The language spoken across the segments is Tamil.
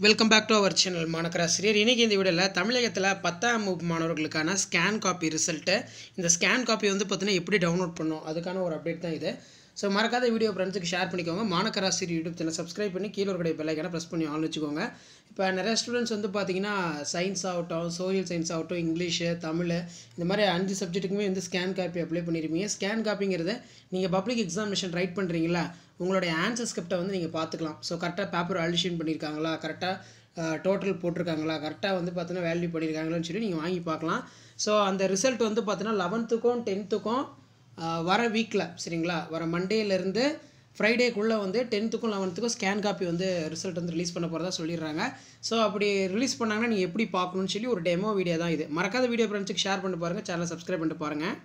Welcome back to our channel Manakkarasiriyar. இன்றைக்கி இந்த வீடியோவில் தமிழகத்தில் 10ஆம் வகுப்பு மாணவர்களுக்கான ஸ்கேன் காப்பி ரிசல்ட்டு, இந்த ஸ்கேன் காப்பி வந்து பார்த்தீங்கன்னா எப்படி டவுன்லோட் பண்ணணும் அதுக்கான ஒரு அப்டேட் தான் இது. ஸோ மறக்காத வீடியோ ஃப்ரெண்ட்ஸுக்கு ஷேர் பண்ணிக்கோங்க. மாணக்கராசிரியர் யூடியூப் சேனல் சப்ஸ்கிரைப் பண்ணி கீழே ஒரு பெல் ஐக்கானை ப்ரெஸ் பண்ணி ஆன் வச்சுக்கோங்க. இப்போ நிறைய ஸ்டூடெண்ட்ஸ் வந்து பார்த்தீங்கன்னா சயின்ஸ் ஆகட்டும், சோஷியல் சயின்ஸ் ஆகட்டும், இங்கிலீஷு, தமிழ், இந்த மாதிரி 5 சப்ஜெக்ட்டுக்குமே வந்து ஸ்கேன் காப்பி அப்ளை பண்ணியிருப்பீங்க. ஸ்கேன் காப்பிங்கிறது நீங்கள் பப்ளிக் எக்ஸாமினேஷன் ரைட் பண்ணுறீங்களா, உங்களுடைய ஆன்சர் ஸ்கிரிப்டை வந்து நீங்கள் பார்த்துக்கலாம். ஸோ கரெக்டாக பேப்பர் அலிஷன் பண்ணியிருக்காங்களா, கரெக்டாக டோட்டல் போட்டிருக்காங்களா, கரெக்டாக வந்து பார்த்தீங்கன்னா வேல்யூ பண்ணியிருக்காங்களான்னு சொல்லி நீங்கள் வாங்கி பார்க்கலாம். ஸோ அந்த ரிசல்ட் வந்து பார்த்தீங்கன்னா 11க்கும் 10க்கும் வர வீக்கில், சரிங்களா, வர மண்டேலேருந்து ஃப்ரைடேக்குள்ளே வந்து 10க்கும் 11க்கும் ஸ்கேன் காப்பி வந்து ரிசல்ட் வந்து ரிலீஸ் பண்ண போகிறதா சொல்லிடுறாங்க. ஸோ அப்படி ரிலீஸ் பண்ணாங்கன்னா நீங்கள் எப்படி பார்க்கணும்னு சொல்லி ஒரு டெமோ வீடியோ தான் இது. மறக்காத வீடியோ ஃப்ரெண்ட்ஸுக்கு ஷேர் பண்ணிட்டு பாருங்கள், சேனலை சப்ஸ்கிரைப் பண்ணிட்டு பாருங்கள்.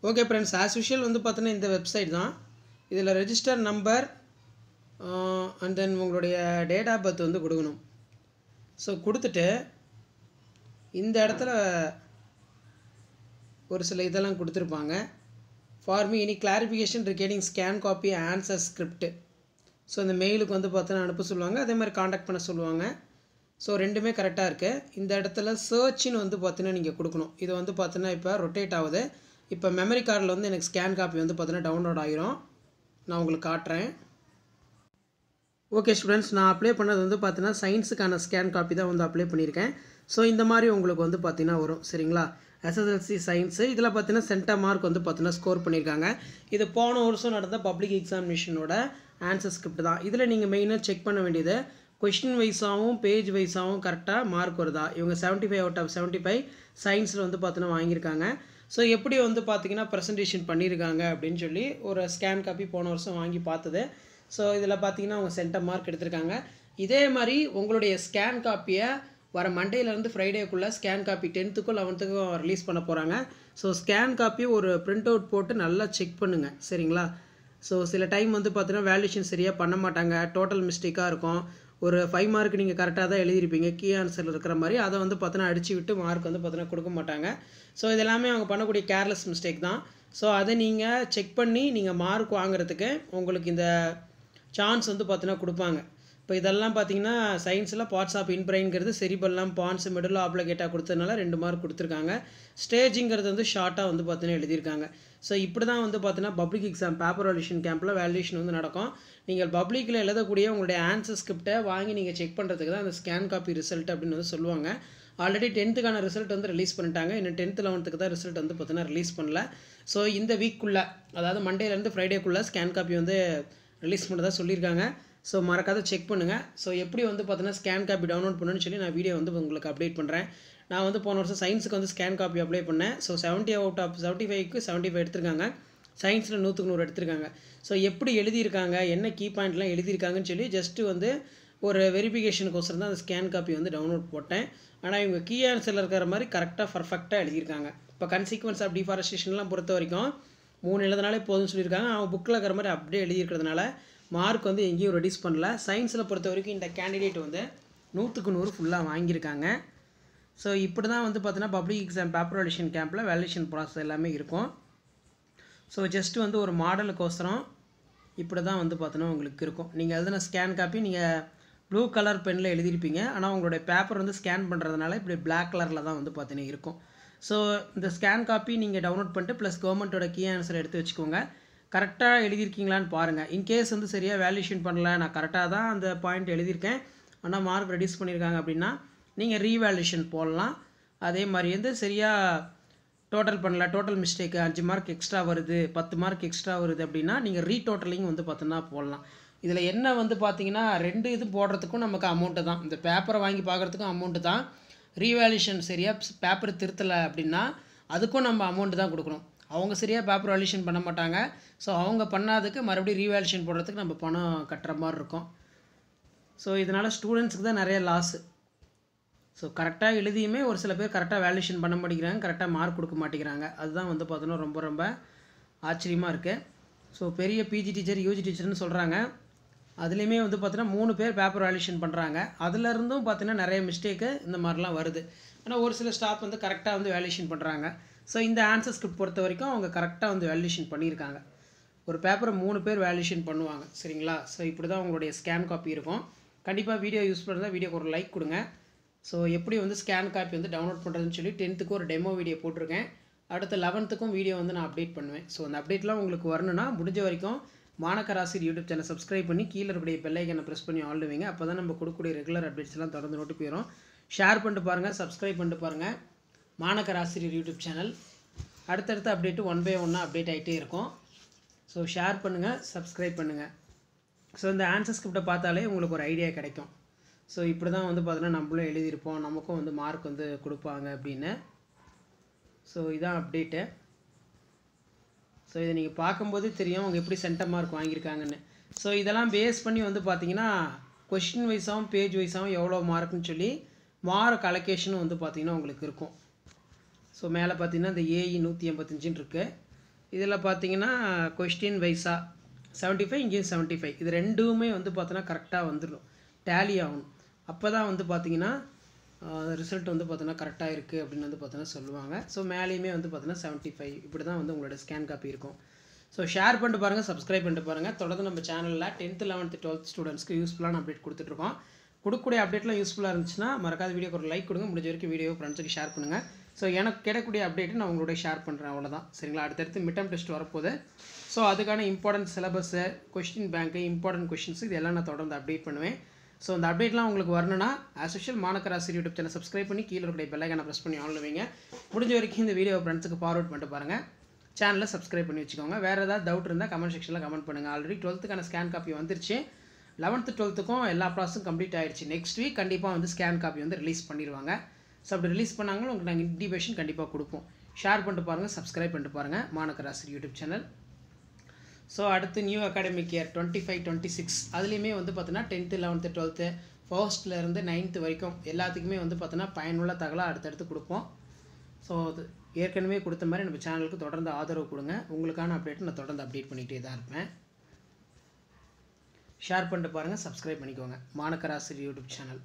ஓகே ஃப்ரெண்ட்ஸ், ஆஸ் யூஷுவல் வந்து பார்த்தீங்கன்னா இந்த வெப்சைட் தான். இதில் ரெஜிஸ்டர் நம்பர் அண்ட் தென் உங்களுடைய டேட் ஆஃப் பர்த் வந்து கொடுக்கணும். ஸோ கொடுத்துட்டு இந்த இடத்துல ஒரு சில இதெல்லாம் கொடுத்துருப்பாங்க. For me any clarification regarding scan copy answer script. So இந்த மெயிலுக்கு வந்து பார்த்தீங்கன்னா அனுப்ப சொல்லுவாங்க, அதே மாதிரி காண்டாக்ட் பண்ண சொல்லுவாங்க. ஸோ ரெண்டுமே கரெக்டாக இருக்குது. இந்த இடத்துல சர்ச்னு வந்து பார்த்தீங்கன்னா நீங்கள் கொடுக்கணும். இது வந்து பார்த்தீங்கன்னா இப்போ ரொட்டேட் ஆகுது. இப்போ மெமரி கார்டில் வந்து எனக்கு ஸ்கேன் காப்பி வந்து பார்த்தீங்கன்னா டவுன்லோட் ஆகிரும். நான் உங்களுக்கு காட்டுறேன். ஓகே ஸ்டூடெண்ட்ஸ், நான் அப்ளை பண்ணது வந்து பார்த்தீங்கன்னா சயின்ஸுக்கான ஸ்கேன் காப்பி தான் வந்து அப்ளை பண்ணியிருக்கேன். ஸோ இந்த மாதிரி உங்களுக்கு வந்து பார்த்தீங்கன்னா வரும், சரிங்களா. எஸ்எஸ்எல்சி சயின்ஸு இதில் பார்த்தீங்கன்னா சென்டர் மார்க் வந்து பார்த்தீங்கன்னா ஸ்கோர் பண்ணியிருக்காங்க. இது போன வருஷம் நடந்த பப்ளிக் எக்ஸாமினேஷனோட ஆன்சர் ஸ்கிரிப்ட் தான். இதில் நீங்கள் மெயினாக செக் பண்ண வேண்டியது கொஸ்டின் வைஸாகவும் பேஜ் வைஸாகவும் கரெக்டாக மார்க் வருதா. இவங்க 75 அவுட் ஆஃப் 75 சயின்ஸில் வந்து பார்த்தீங்கன்னா வாங்கியிருக்காங்க. ஸோ எப்படி வந்து பார்த்திங்கன்னா ப்ரெசன்டேஷன் பண்ணியிருக்காங்க அப்படின்னு சொல்லி ஒரு ஸ்கேன் காப்பி போன வருஷம் வாங்கி பார்த்தது. ஸோ இதில் பார்த்தீங்கன்னா அவங்க சென்டர் மார்க் எடுத்திருக்காங்க. இதே மாதிரி உங்களுடைய ஸ்கேன் காப்பியை வர மண்டேலேருந்து ஃப்ரைடேக்குள்ளே ஸ்கேன் காப்பி 10க்கும் 11க்கும் ரிலீஸ் பண்ண போகிறாங்க. ஸோ ஸ்கேன் காப்பி ஒரு பிரிண்ட் அவுட் போட்டு நல்லா செக் பண்ணுங்கள், சரிங்களா. ஸோ சில டைம் வந்து பார்த்தீங்கன்னா வேல்யூஷன் சரியாக பண்ண மாட்டாங்க, டோட்டல் மிஸ்டேக்காக இருக்கும். ஒரு 5 மார்க் நீங்கள் கரெக்டாக தான் எழுதியிருப்பீங்க, கீ ஆன்சரில் இருக்கிற மாதிரி, அதை வந்து பார்த்தீங்கன்னா அடித்து விட்டு மார்க் வந்து பார்த்தீங்கன்னா கொடுக்க மாட்டாங்க. ஸோ இதெல்லாமே அவங்க பண்ணக்கூடிய கேர்லெஸ் மிஸ்டேக் தான். ஸோ அதை நீங்கள் செக் பண்ணி நீங்கள் மார்க் வாங்குறதுக்கு உங்களுக்கு இந்த சான்ஸ் வந்து பார்த்தீங்கன்னா கொடுப்பாங்க. இப்போ இதெல்லாம் பார்த்தீங்கன்னா சயின்ஸில் பார்ட்ஸ் ஆஃப் இன்பிரைன்ங்கிறது செரிபெல்லம், பான்ஸ், மெடுலா ஆப்ளிகேட்டா கொடுத்ததுனால 2 மார்க் கொடுத்துருக்காங்க. ஸ்டேஜிங்கிறது வந்து ஷார்ட்டாக வந்து பார்த்தீங்கன்னா எழுதியிருக்காங்க. ஸோ இப்படி தான் வந்து பார்த்தீங்கன்னா பப்ளிக் எக்ஸாம் பேப்பர் வேல்யூஷன் கேம்பில் வேல்யூஷன் வந்து நடக்கும். நீங்கள் பப்ளிக்கில் எழுதக்கூடிய உங்களுடைய ஆன்சர் ஸ்கிரிப்டை வாங்கி நீங்கள் செக் பண்ணுறதுக்கு தான் அந்த ஸ்கேன் காப்பி ரிசல்ட் அப்படின்னு வந்து சொல்லுவாங்க. ஆல்ரெடி 10க்கான ரிசல்ட் வந்து ரிலீஸ் பண்ணிட்டாங்க. இன்னும் 10th 11க்கு தான் ரிசல்ட் வந்து பார்த்தீங்கன்னா ரிலீஸ் பண்ணல. ஸோ இந்த வீக்குள்ளே, அதாவது மண்டேலேருந்து ஃப்ரைடேக்குள்ளே ஸ்கேன் காப்பி வந்து ரிலீஸ் பண்ணதாக சொல்லியிருக்காங்க. ஸோ மறக்காத செக் பண்ணுங்கள். ஸோ எப்படி வந்து பார்த்தீங்கன்னா ஸ்கேன் காப்பி டவுன்லோட் பண்ணணும்னு சொல்லி நான் வீடியோ வந்து உங்களுக்கு அப்டேட் பண்ணுறேன். நான் வந்து போன வருஷம் சயின்ஸுக்கு வந்து ஸ்கேன் காப்பி அப்ளை பண்ணேன். ஸோ 70 அவுட் ஆஃப் 75க்கு 75 எடுத்திருக்காங்க. சயின்ஸில் 100க்கு 100 எடுத்திருக்காங்க. ஸோ எப்படி எழுதியிருக்காங்க, என்ன கீ பாயிண்ட்லாம் எழுதியிருக்காங்கன்னு சொல்லி ஜஸ்ட்டு வந்து ஒரு வெரிஃபிகேஷனுக்கோசரம் தான் அந்த ஸ்கேன் காப்பி வந்து டவுன்லோட் போட்டேன். ஆனால் இவங்க கீ ஆன்சரில் இருக்கிற மாதிரி கரெக்டாக பர்ஃபெக்டாக எழுதியிருக்காங்க. இப்போ கன்சிக்வன்ஸ் ஆஃப் டிஃபாரஸ்டேஷன்லாம் பொறுத்த வரைக்கும் 3 எழுதினாலே போதும்னு சொல்லியிருக்காங்க. அவங்க புக்கில் இருக்கிற மாதிரி அப்படியே எழுதியிருக்கிறதுனால மார்க் வந்து எங்கேயும் ரெடியூஸ் பண்ணல. சயின்ஸில் பொறுத்த வரைக்கும் இந்த கேண்டிடேட் வந்து 100க்கு 100 ஃபுல்லாக வாங்கியிருக்காங்க. ஸோ இப்படி தான் வந்து பார்த்தீங்கன்னா பப்ளிக் எக்ஸாம் பேப்பர் வேல்யூஷன் கேம்பில் வேல்யூஷன் ப்ராசஸ் எல்லாமே இருக்கும். ஸோ ஜஸ்ட்டு வந்து ஒரு மாடலுக்கோசரம் இப்படி தான் வந்து பார்த்தீங்கன்னா உங்களுக்கு இருக்கும். நீங்கள் எழுதின ஸ்கேன் காப்பி நீங்கள் ப்ளூ கலர் பெனில் எழுதியிருப்பீங்க, ஆனால் உங்களுடைய பேப்பர் வந்து ஸ்கேன் பண்ணுறதுனால இப்படி பிளாக் கலரில் தான் வந்து பார்த்தீங்கன்னா இருக்கும். ஸோ இந்த ஸ்கேன் காப்பி நீங்கள் டவுன்லோட் பண்ணிட்டு ப்ளஸ் கவர்மெண்ட்டோட கீ ஆன்சர் எடுத்து வச்சுக்கோங்க. கரெக்டாக எழுதியிருக்கீங்களான்னு பாருங்கள். இன்கேஸ் வந்து சரியாக வேல்யூஷன் பண்ணல, நான் கரெக்டாக தான் அந்த பாயிண்ட் எழுதியிருக்கேன் ஆனால் மார்க் ரெடியூஸ் பண்ணியிருக்காங்க அப்படின்னா நீங்கள் ரீவேல்யூஷன் போடலாம். அதே மாதிரி வந்து சரியாக டோட்டல் பண்ணல, டோட்டல் மிஸ்டேக்கு 5 மார்க் எக்ஸ்ட்ரா வருது, 10 மார்க் எக்ஸ்ட்ரா வருது அப்படின்னா நீங்கள் ரீடோட்டலிங் வந்து பார்த்தீங்கன்னா போடலாம். இதில் என்ன வந்து பார்த்தீங்கன்னா 2 இது போடுறதுக்கும் நமக்கு அமௌண்ட்டு தான். இந்த பேப்பரை வாங்கி பார்க்குறதுக்கும் அமௌண்ட்டு தான். ரீவேல்யூஷன் சரியாக பேப்பர் திருத்தலை அப்படின்னா அதுக்கும் நம்ம அமௌண்ட்டு தான் கொடுக்கணும். அவங்க சரியாக பேப்பர் வேல்யூஷன் பண்ண மாட்டாங்க. ஸோ அவங்க பண்ணாதுக்கு மறுபடியும் ரீவேல்யூஷன் போடுறதுக்கு நம்ம பணம் கட்டுற மாதிரி இருக்கும். ஸோ இதனால் ஸ்டூடெண்ட்ஸுக்கு தான் நிறைய லாஸு. ஸோ கரெக்டாக எழுதியுமே ஒரு சில பேர் கரெக்டாக வேல்யூஷன் பண்ண மாட்டேங்கிறாங்க, கரெக்டாக மார்க் கொடுக்க மாட்டேங்கிறாங்க. அதுதான் வந்து பார்த்தோன்னா ரொம்ப ரொம்ப ஆச்சரியமாக இருக்குது. ஸோ பெரிய பிஜி டீச்சர், யூஜி டீச்சர்னு சொல்கிறாங்க. அதுலேயுமே வந்து பார்த்தீங்கன்னா 3 பேர் பேப்பர் வேல்யூஷன் பண்ணுறாங்க. அதுலேருந்தும் பார்த்தீங்கன்னா நிறைய மிஸ்டேக்கு இந்த மாதிரிலாம் வருது. ஆனால் ஒரு சில ஸ்டாஃப் வந்து கரெக்டாக வந்து வேல்யூஷன் பண்ணுறாங்க. ஸோ இந்த ஆன்சர் ஸ்கிரிப்ட் பொறுத்த வரைக்கும் அவங்க கரெக்டாக வந்து வேல்யூஷன் பண்ணியிருக்காங்க. ஒரு பேப்பரை 3 பேர் வேல்யூஷன் பண்ணுவாங்க, சரிங்களா. ஸோ இப்படி தான் உங்களுடைய ஸ்கேன் காப்பி இருக்கும். கண்டிப்பாக வீடியோ யூஸ்ஃபுல்லாக இருந்தால் வீடியோக்கு ஒரு லைக் கொடுங்க. ஸோ எப்படி வந்து ஸ்கேன் காப்பி வந்து டவுன்லோட் பண்ணுறதுன்னு சொல்லி 10th ஒரு டெமோ வீடியோ போட்டிருக்கேன். அடுத்து 11th வீடியோ வந்து நான் அப்டேட் பண்ணுவேன். ஸோ அந்த அப்டேட்லாம் உங்களுக்கு வரணும்னா முடிஞ்ச வரைக்கும் மாணக்கராசிரியர் யூடியூப் சேனல் சப்ஸ்கிரைப் பண்ணி கீழே இருக்கக்கூடிய பெல் ஐக்கனை ப்ரெஸ் பண்ணி ஆல் வைங்க. அப்போ தான் நம்ம கொடுக்கக்கூடிய ரெகுலர் அப்டேட்ஸ்லாம் தொடர்ந்து நோட்டு போயிடும். ஷேர் பண்ணிட்டு பாருங்கள், சப்ஸ்கிரைப் பண்ணிட்டு பாருங்கள் மாணக்கராசிரியர் யூடியூப் சேனல். அடுத்தடுத்த அப்டேட்டு 1 by 1 அப்டேட் ஆகிட்டே இருக்கும். ஸோ ஷேர் பண்ணுங்கள், சப்ஸ்கிரைப் பண்ணுங்கள். ஸோ இந்த ஆன்சர் ஸ்கிரிப்டை பார்த்தாலே உங்களுக்கு ஒரு ஐடியா கிடைக்கும். ஸோ இப்படி தான் வந்து பார்த்தீங்கன்னா நம்மளும் எழுதியிருப்போம், நமக்கும் வந்து மார்க் வந்து கொடுப்பாங்க அப்படின்னு. ஸோ இதான் அப்டேட்டு. ஸோ இதை நீங்கள் பார்க்கும்போது தெரியும் அவங்க எப்படி சென்டம் மார்க் வாங்கியிருக்காங்கன்னு. ஸோ இதெல்லாம் பேஸ் பண்ணி வந்து பார்த்தீங்கன்னா கொஷின் வைஸாகவும் பேஜ் வைஸாகவும் எவ்வளோ மார்க்குன்னு சொல்லி மார்க் அலோகேஷனும் வந்து பார்த்திங்கன்னா உங்களுக்கு இருக்கும். ஸோ மேலே பார்த்தீங்கன்னா இந்த ஏஇ 185 இருக்குது. இதில் பார்த்தீங்கன்னா கொஸ்டின் வைஸாக 75, இங்கேயும் 75, இது ரெண்டுமே வந்து பார்த்தோன்னா கரெக்டாக வந்துடும், டேலி ஆகணும். அப்போ தான் வந்து பார்த்திங்கன்னா ரிசல்ட் வந்து பார்த்தோன்னா கரெக்டாக இருக்குது அப்படின்னு வந்து பார்த்தோன்னா சொல்லுவாங்க. ஸோ மேலேயுமே வந்து பார்த்தோன்னா 75 இப்படி தான் வந்து உங்களோட ஸ்கேன் காப்பி இருக்கும். ஸோ ஷேர் பண்ணிட்டு பாருங்கள், சப்ஸ்கிரைப் பண்ணிட்டு பாருங்கள். தொடர்ந்து நம்ம சேனலில் 10th 11th 12th ஸ்டூடெண்ட்ஸ்க்கு யூஸ்ஃபுல்லான அப்டேட் கொடுத்துட்ருக்கோம். கொடுக்கக்கூடிய அப்டேட்லாம் யூஸ்ஃபுல்லாக இருந்துச்சுன்னா மறக்காத வீடியோக்கு ஒரு லைக் கொடுங்க. முடிஞ்ச வரைக்கும் வீடியோ ஃப்ரெண்ட்ஸுக்கு ஷேர் பண்ணுங்கள். ஸோ எனக்கு கிடைக்கக்கூடிய அப்டேட்டு நான் உங்களோட ஷேர் பண்ணுறேன், அவ்வளோதான். சரிங்களா? அடுத்தடுத்து மிட் டெர்ம் டெஸ்ட் வரப்போகுது. ஸோ அதுக்கான இம்பார்ட்டன்ட் சிலபஸ்ஸு, கொஸ்டின் பேங்க்கு, இம்பார்ட்டன்ட் கொஸ்டின்ஸு இதெல்லாம் நான் தொடர்ந்து அப்டேட் பண்ணுவேன். ஸோ அந்த அப்டேட்லாம் உங்களுக்கு வரணும்னா as usual Manakkarasiriyar YouTube channel subscribe பண்ணி கீழே இருக்கிற பெல் ஐக்கனை ப்ரெஸ் பண்ணி ஆன் வைங்க. முடிஞ்ச வரைக்கும் இந்த வீடியோ ஃப்ரெண்ட்ஸுக்கு ஃபார்வர்ட் பண்ணிட்டு பாருங்கள். சேனலை சப்ஸ்கிரைப் பண்ணி வச்சுக்கோங்க. வேறு ஏதாவது டவுட் இருந்தால் கமெண்ட் செக்ஷனில் கமெண்ட் பண்ணுங்கள். ஆல்ரெடி 12th ஸ்கேன் காப்பி வந்துருச்சு. 11th 12th எல்லா ப்ராசஸும் கம்ப்ளீட் ஆகிடுச்சு. நெக்ஸ்ட் வீக் கண்டிப்பாக வந்து ஸ்கேன் காப்பி வந்து ரிலீஸ் பண்ணிடுவாங்க. ஸோ அப்படி ரிலீஸ் பண்ணாங்களும் உங்களுக்கு நாங்கள் இன்டிமேஷன் கண்டிப்பாக கொடுப்போம். ஷேர் பண்ணிட்டு பாருங்கள், சப்ஸ்கிரைப் பண்ணிட்டு பாருங்கள் மாணக்கராசிரியர் யூடியூப் சேனல். ஸோ அடுத்து நியூ அகாடமிக் இயர் 25-26 அதுலேயுமே வந்து பார்த்தீங்கன்னா 10th 11th 12th ஃபர்ஸ்ட்லேருந்து 9th வரைக்கும் எல்லாத்துக்குமே வந்து பார்த்தோன்னா பயனுள்ள தகவலாக அடுத்தடுத்து கொடுப்போம். ஸோ அது ஏற்கனவே கொடுத்த மாதிரி நம்ம சேனலுக்கு தொடர்ந்து ஆதரவு கொடுங்க. உங்களுக்கான அப்டேட் நான் தொடர்ந்து அப்டேட் பண்ணிகிட்டே தான் இருப்பேன். ஷேர் பண்ணிட்டு பாருங்கள், சப்ஸ்கிரைப் பண்ணிக்கோங்க மாணக்கராசிரியர் யூடியூப் சேனல்.